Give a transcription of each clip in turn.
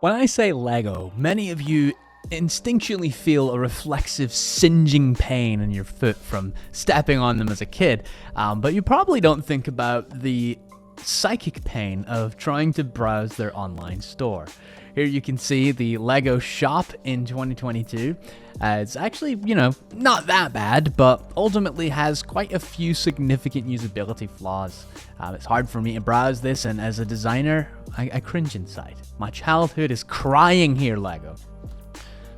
When I say Lego, many of you instinctually feel a reflexive singeing pain in your foot from stepping on them as a kid, but you probably don't think about the psychic pain of trying to browse their online store. Here you can see the Lego shop in 2022. It's actually, not that bad, but ultimately has quite a few significant usability flaws. It's hard for me to browse this, and as a designer, I cringe inside. My childhood is crying here, Lego.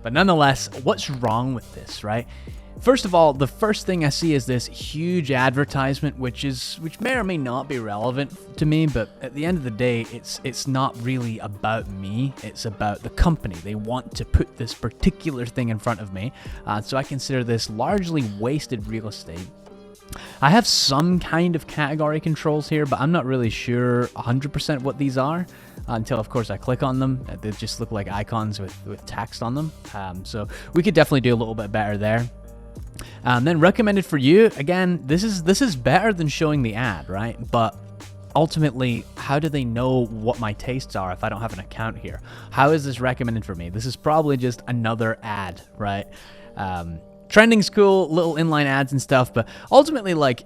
But nonetheless, what's wrong with this, right? First of all, the first thing I see is this huge advertisement, which may or may not be relevant to me, but at the end of the day, it's not really about me. It's about the company. They want to put this particular thing in front of me, so I consider this largely wasted real estate. I have some kind of category controls here, but I'm not really sure 100% what these are until, of course, I click on them. They just look like icons with text on them. So we could definitely do a little bit better there. Then recommended for you, again, this is better than showing the ad, right? But ultimately, how do they know what my tastes are if I don't have an account here? How is this recommended for me? This is probably just another ad, right? Trending's cool, little inline ads and stuff, but ultimately, like,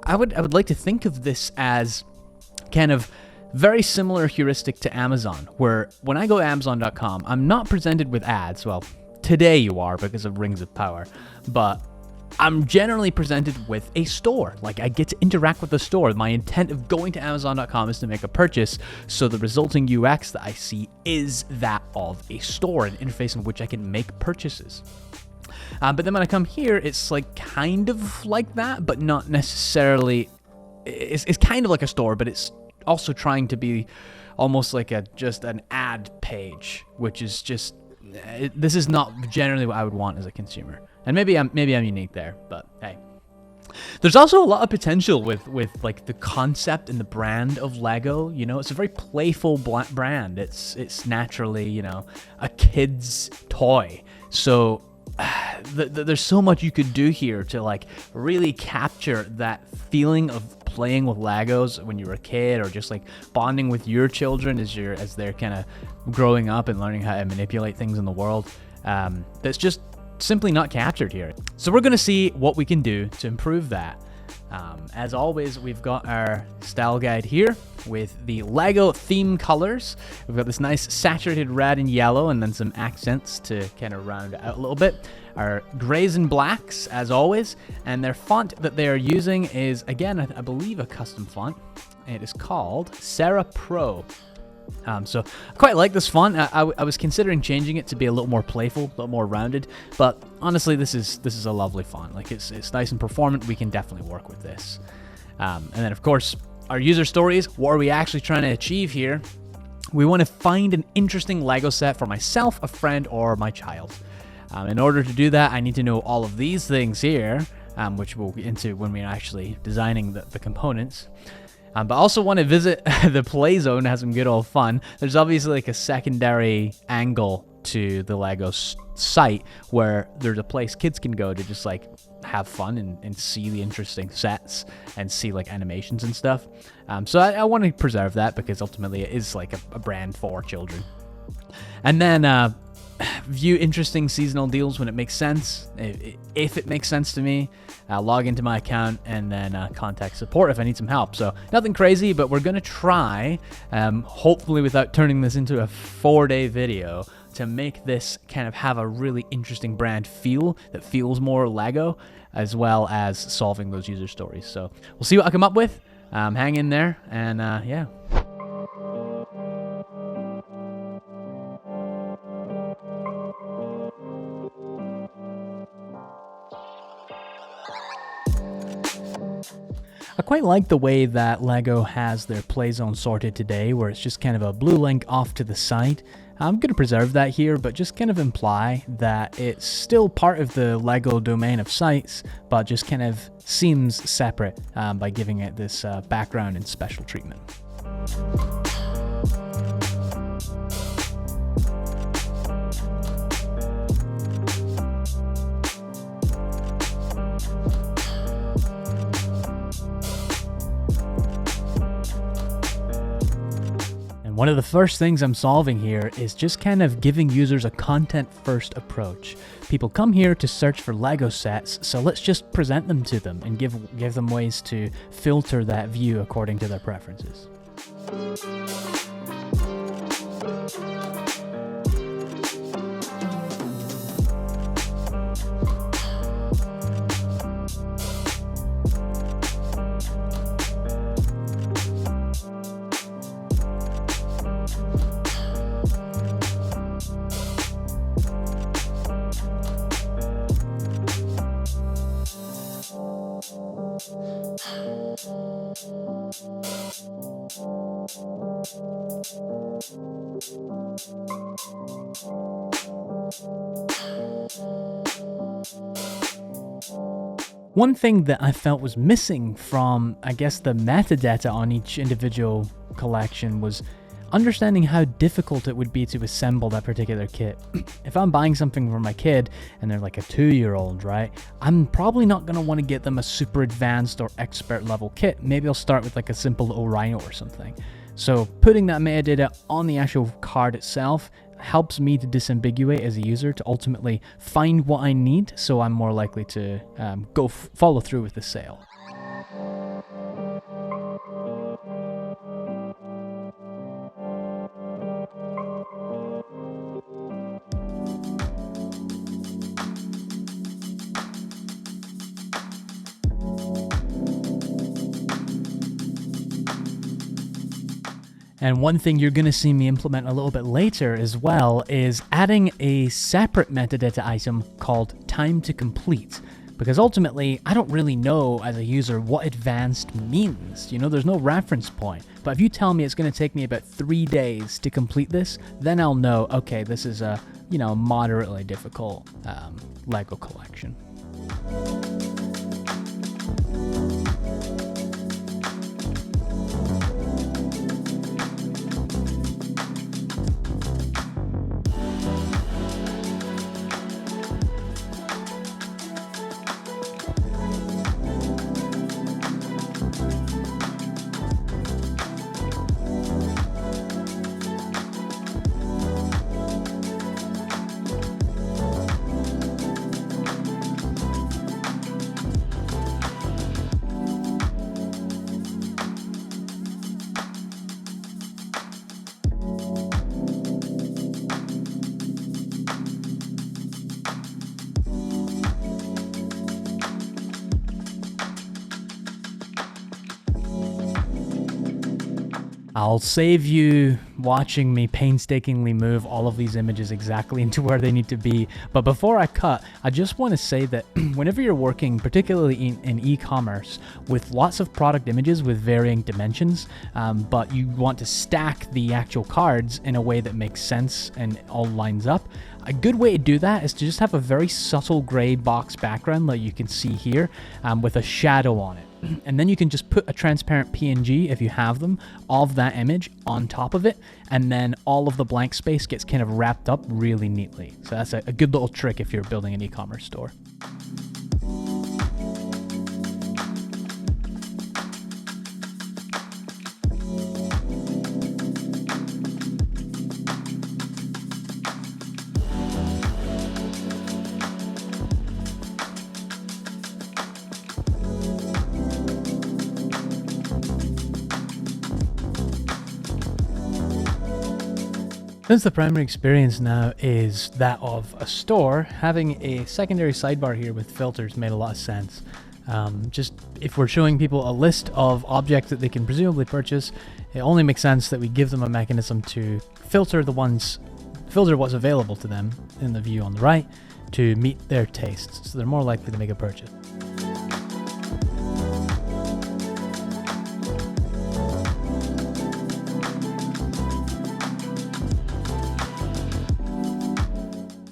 I would like to think of this as kind of very similar heuristic to Amazon, where when I go to Amazon.com, I'm not presented with ads. Well, today you are because of Rings of Power, but I'm generally presented with a store. Like, I get to interact with the store. My intent of going to Amazon.com is to make a purchase, so the resulting UX that I see is that of a store, an interface in which I can make purchases. But then when I come here, it's like kind of like that, but not necessarily. It's kind of like a store, but it's also trying to be almost like just an ad page, which is just, this is not generally what I would want as a consumer. And maybe I'm unique there, but hey. There's also a lot of potential with like the concept and the brand of Lego. It's a very playful brand. It's naturally, a kid's toy. So there's so much you could do here to like really capture that feeling of playing with Legos when you were a kid, or just like bonding with your children as they're kind of growing up and learning how to manipulate things in the world. That's just simply not captured here. So we're going to see what we can do to improve that. As always, we've got our style guide here with the Lego theme colors. We've got this nice saturated red and yellow, and then some accents to kind of round it out a little bit. Our grays and blacks, as always, and their font that they are using is, again, I believe a custom font. It is called Sarah Pro. So I quite like this font. I was considering changing it to be a little more playful, a little more rounded, but honestly, this is a lovely font. Like, it's nice and performant. We can definitely work with this. And then, of course, our user stories. What are we actually trying to achieve here? We want to find an interesting Lego set for myself, a friend, or my child. In order to do that, I need to know all of these things here, which we'll get into when we're actually designing the components. But I also want to visit the play zone, have some good old fun. There's obviously like a secondary angle to the Lego site where there's a place kids can go to just like have fun and see the interesting sets and see like animations and stuff. So I want to preserve that because ultimately it is like a brand for children. And then view interesting seasonal deals when it makes sense. If it makes sense to me, log into my account and then contact support if I need some help. So nothing crazy, but we're going to try, hopefully without turning this into a 4-day video, to make this kind of have a really interesting brand feel that feels more Lego, as well as solving those user stories. So we'll see what I come up with. Hang in there, and yeah. I quite like the way that Lego has their play zone sorted today, where it's just kind of a blue link off to the side. I'm going to preserve that here, but just kind of imply that it's still part of the Lego domain of sites, but just kind of seems separate by giving it this background and special treatment. And one of the first things I'm solving here is just kind of giving users a content-first approach. People come here to search for LEGO sets, so let's just present them to them and give them ways to filter that view according to their preferences. One thing that I felt was missing from, I guess, the metadata on each individual collection was understanding how difficult it would be to assemble that particular kit. If I'm buying something for my kid and they're like a 2-year-old, right, I'm probably not going to want to get them a super advanced or expert level kit. Maybe I'll start with like a simple little Rhino or something. So putting that metadata on the actual card itself helps me to disambiguate as a user to ultimately find what I need, so I'm more likely to follow through with the sale. And one thing you're going to see me implement a little bit later as well is adding a separate metadata item called time to complete. Because ultimately, I don't really know as a user what advanced means. You know, there's no reference point. But if you tell me it's going to take me about 3 days to complete this, then I'll know, okay, this is a, moderately difficult LEGO collection. I'll save you watching me painstakingly move all of these images exactly into where they need to be. But before I cut, I just want to say that whenever you're working, particularly in e-commerce, with lots of product images with varying dimensions, but you want to stack the actual cards in a way that makes sense and all lines up, a good way to do that is to just have a very subtle gray box background like you can see here, with a shadow on it. And then you can just put a transparent PNG, if you have them, of that image on top of it, and then all of the blank space gets kind of wrapped up really neatly. So that's a good little trick if you're building an e-commerce store. Since the primary experience now is that of a store, having a secondary sidebar here with filters made a lot of sense. Just if we're showing people a list of objects that they can presumably purchase, it only makes sense that we give them a mechanism to filter what's available to them in the view on the right to meet their tastes, so they're more likely to make a purchase.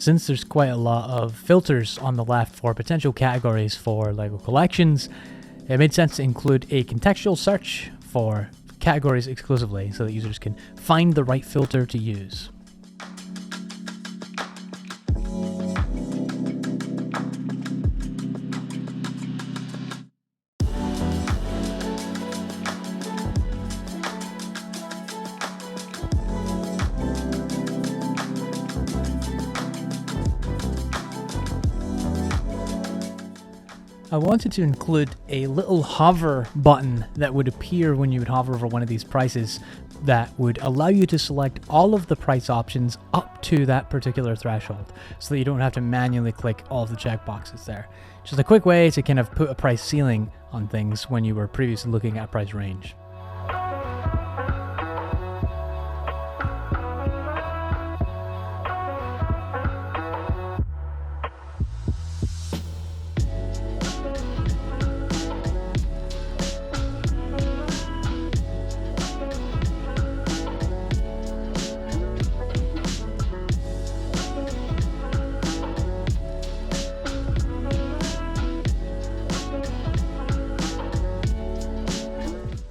Since there's quite a lot of filters on the left for potential categories for LEGO collections, it made sense to include a contextual search for categories exclusively so that users can find the right filter to use. I wanted to include a little hover button that would appear when you would hover over one of these prices that would allow you to select all of the price options up to that particular threshold so that you don't have to manually click all of the checkboxes there. Just a quick way to kind of put a price ceiling on things when you were previously looking at price range.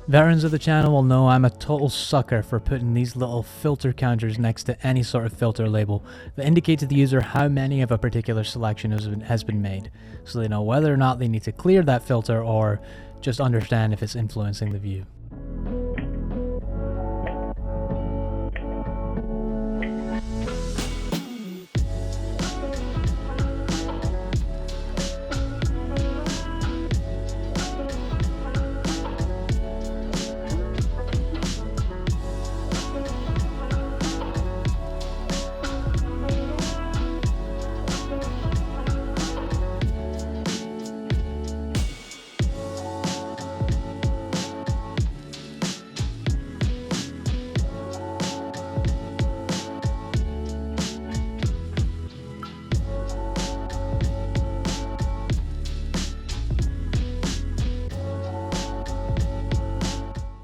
Veterans of the channel will know I'm a total sucker for putting these little filter counters next to any sort of filter label that indicate to the user how many of a particular selection has been made, so they know whether or not they need to clear that filter or just understand if it's influencing the view.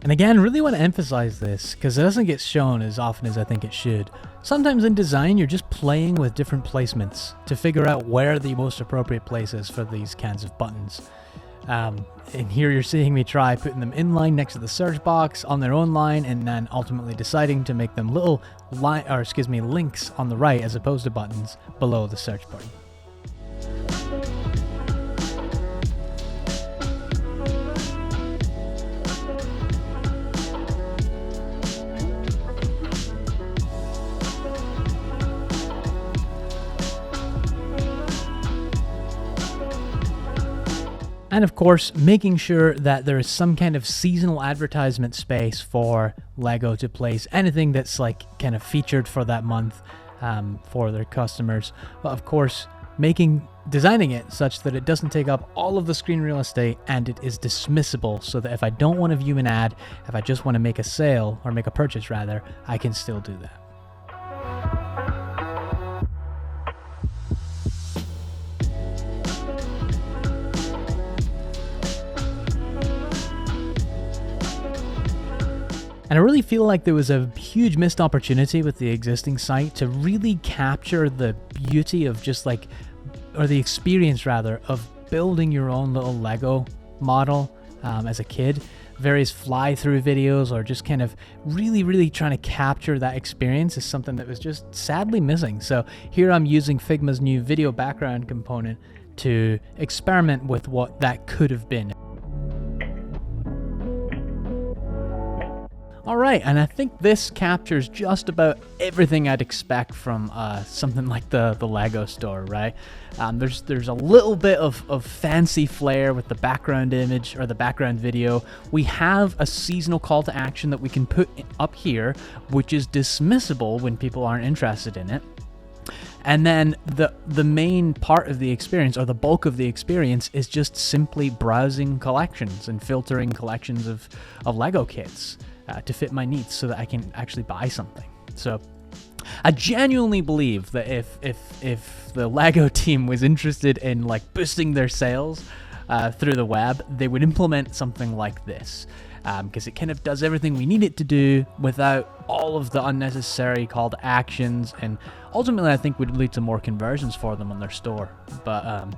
And again, really want to emphasize this because it doesn't get shown as often as I think it should. Sometimes in design, you're just playing with different placements to figure out where the most appropriate place is for these kinds of buttons. And here you're seeing me try putting them in line next to the search box on their own line, and then ultimately deciding to make them little links on the right as opposed to buttons below the search button. And of course, making sure that there is some kind of seasonal advertisement space for LEGO to place anything that's like kind of featured for that month for their customers. But of course, designing it such that it doesn't take up all of the screen real estate and it is dismissible, so that if I don't want to view an ad, if I just want to make a sale or make a purchase rather, I can still do that. And I really feel like there was a huge missed opportunity with the existing site to really capture the beauty of or the experience rather, of building your own little Lego model as a kid. Various fly-through videos, or just kind of really trying to capture that experience, is something that was just sadly missing. So here I'm using Figma's new video background component to experiment with what that could have been. Alright, and I think this captures just about everything I'd expect from something like the LEGO store, right? There's a little bit of fancy flair with the background image or the background video. We have a seasonal call to action that we can put up here, which is dismissible when people aren't interested in it. And then the main part of the experience, or the bulk of the experience, is just simply browsing collections and filtering collections of LEGO kits to fit my needs so that I can actually buy something. So I genuinely believe that if the LEGO team was interested in like boosting their sales through the web, they would implement something like this. Because it kind of does everything we need it to do without all of the unnecessary call to actions, and ultimately I think would lead to more conversions for them on their store. But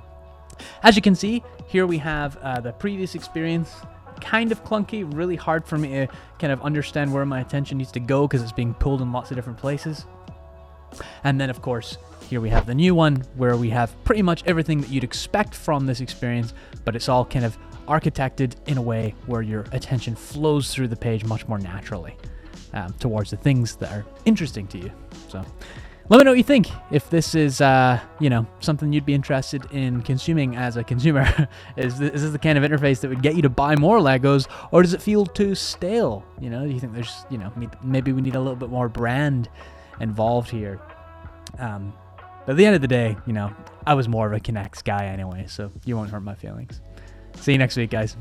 as you can see, here we have the previous experience. Kind of clunky, really hard for me to kind of understand where my attention needs to go because it's being pulled in lots of different places. And then of course, here we have the new one where we have pretty much everything that you'd expect from this experience, but it's all kind of architected in a way where your attention flows through the page much more naturally towards the things that are interesting to you. So Let me know what you think. If this is, something you'd be interested in consuming as a consumer. Is this the kind of interface that would get you to buy more Legos, or does it feel too stale? Do you think there's, maybe we need a little bit more brand involved here? But at the end of the day, I was more of a Kinects guy anyway, so you won't hurt my feelings. See you next week, guys.